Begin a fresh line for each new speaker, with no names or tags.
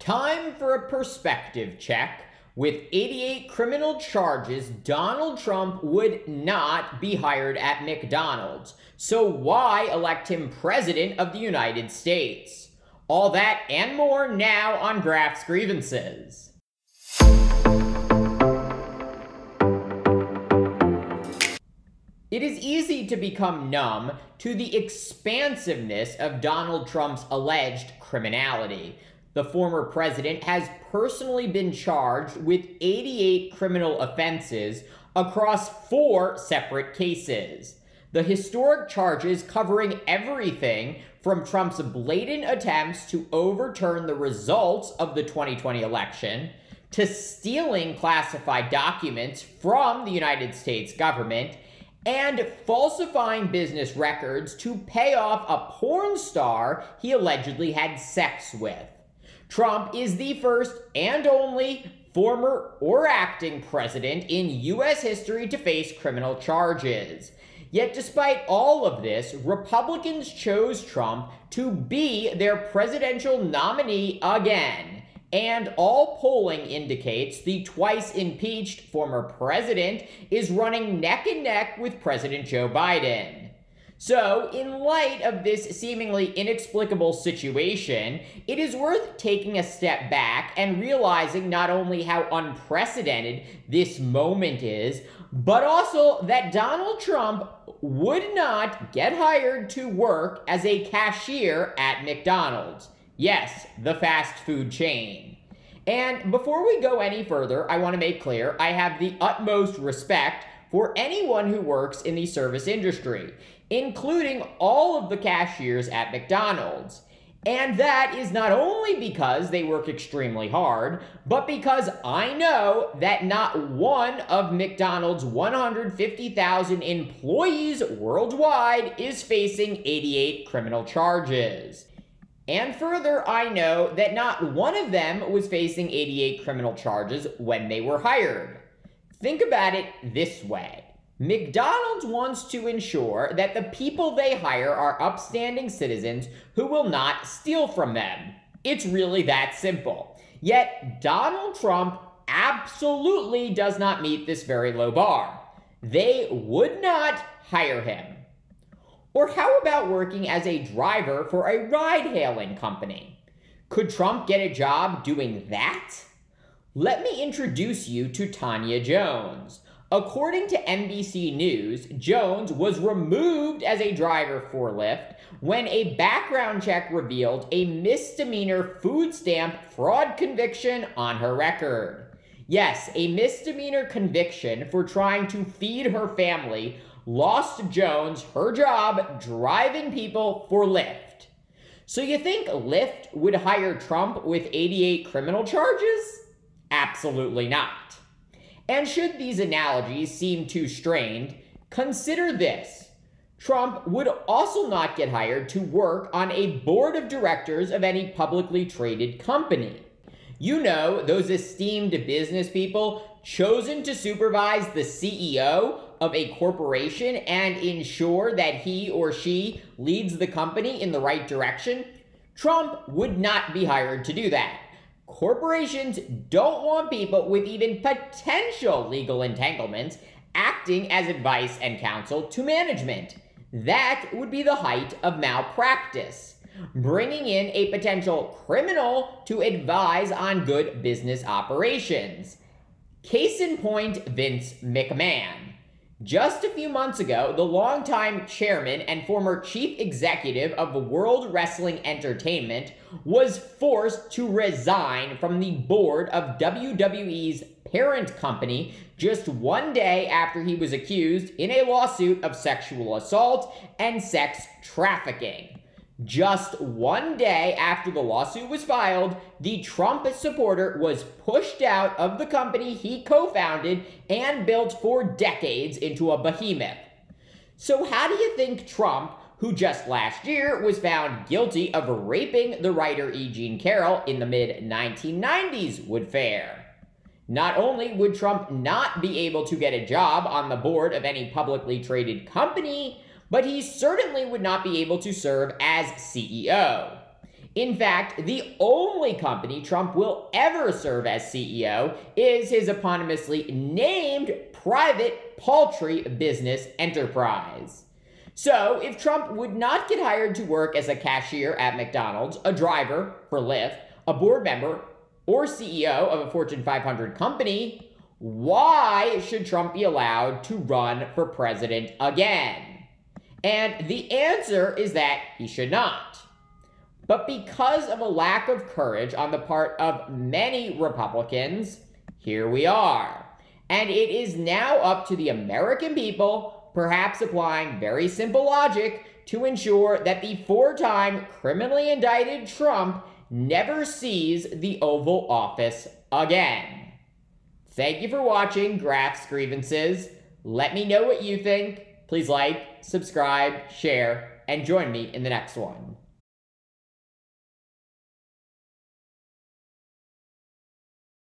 Time for a perspective check. With 88 criminal charges, Donald Trump would not be hired at McDonald's. So why elect him President of the United States? All that and more now on Graf's Grievances. It is easy to become numb to the expansiveness of Donald Trump's alleged criminality. The former president has personally been charged with 88 criminal offenses across 4 separate cases. The historic charges covering everything from Trump's blatant attempts to overturn the results of the 2020 election, to stealing classified documents from the United States government, and falsifying business records to pay off a porn star he allegedly had sex with. Trump is the first and only former or acting president in U.S. history to face criminal charges. Yet despite all of this, Republicans chose Trump to be their presidential nominee again. And all polling indicates the twice impeached former president is running neck and neck with President Joe Biden. So, in light of this seemingly inexplicable situation, it is worth taking a step back and realizing not only how unprecedented this moment is, but also that Donald Trump would not get hired to work as a cashier at McDonald's. Yes, the fast food chain. And before we go any further, I want to make clear I have the utmost respect for anyone who works in the service industry, including all of the cashiers at McDonald's. And that is not only because they work extremely hard, but because I know that not one of McDonald's 150,000 employees worldwide is facing 88 criminal charges. And further, I know that not one of them was facing 88 criminal charges when they were hired. Think about it this way. McDonald's wants to ensure that the people they hire are upstanding citizens who will not steal from them. It's really that simple. Yet Donald Trump absolutely does not meet this very low bar. They would not hire him. Or how about working as a driver for a ride-hailing company? Could Trump get a job doing that? Let me introduce you to Tanya Jones. According to NBC News, Jones was removed as a driver for Lyft when a background check revealed a misdemeanor food stamp fraud conviction on her record. Yes, a misdemeanor conviction for trying to feed her family lost Jones her job driving people for Lyft. So you think Lyft would hire Trump with 88 criminal charges? Absolutely not. And should these analogies seem too strained, consider this. Trump would also not get hired to work on a board of directors of any publicly traded company. You know, those esteemed business people chosen to supervise the CEO of a corporation and ensure that he or she leads the company in the right direction? Trump would not be hired to do that. Corporations don't want people with even potential legal entanglements acting as advice and counsel to management. That would be the height of malpractice. Bringing in a potential criminal to advise on good business operations. Case in point, Vince McMahon. Just a few months ago, the longtime chairman and former chief executive of World Wrestling Entertainment was forced to resign from the board of WWE's parent company just one day after he was accused in a lawsuit of sexual assault and sex trafficking. Just one day after the lawsuit was filed, the Trump supporter was pushed out of the company he co-founded and built for decades into a behemoth. So how do you think Trump, who just last year was found guilty of raping the writer E. Jean Carroll in the mid-1990s, would fare? Not only would Trump not be able to get a job on the board of any publicly traded company, but he certainly would not be able to serve as CEO. In fact, the only company Trump will ever serve as CEO is his eponymously named private poultry business enterprise. So, if Trump would not get hired to work as a cashier at McDonald's, a driver for Lyft, a board member, or CEO of a Fortune 500 company, why should Trump be allowed to run for president again? And the answer is that he should not. But because of a lack of courage on the part of many Republicans, here we are. And it is now up to the American people, perhaps applying very simple logic, to ensure that the four-time criminally indicted Trump never sees the Oval Office again. Thank you for watching Graph's Grievances. Let me know what you think. Please like, subscribe, share, and join me in the next one.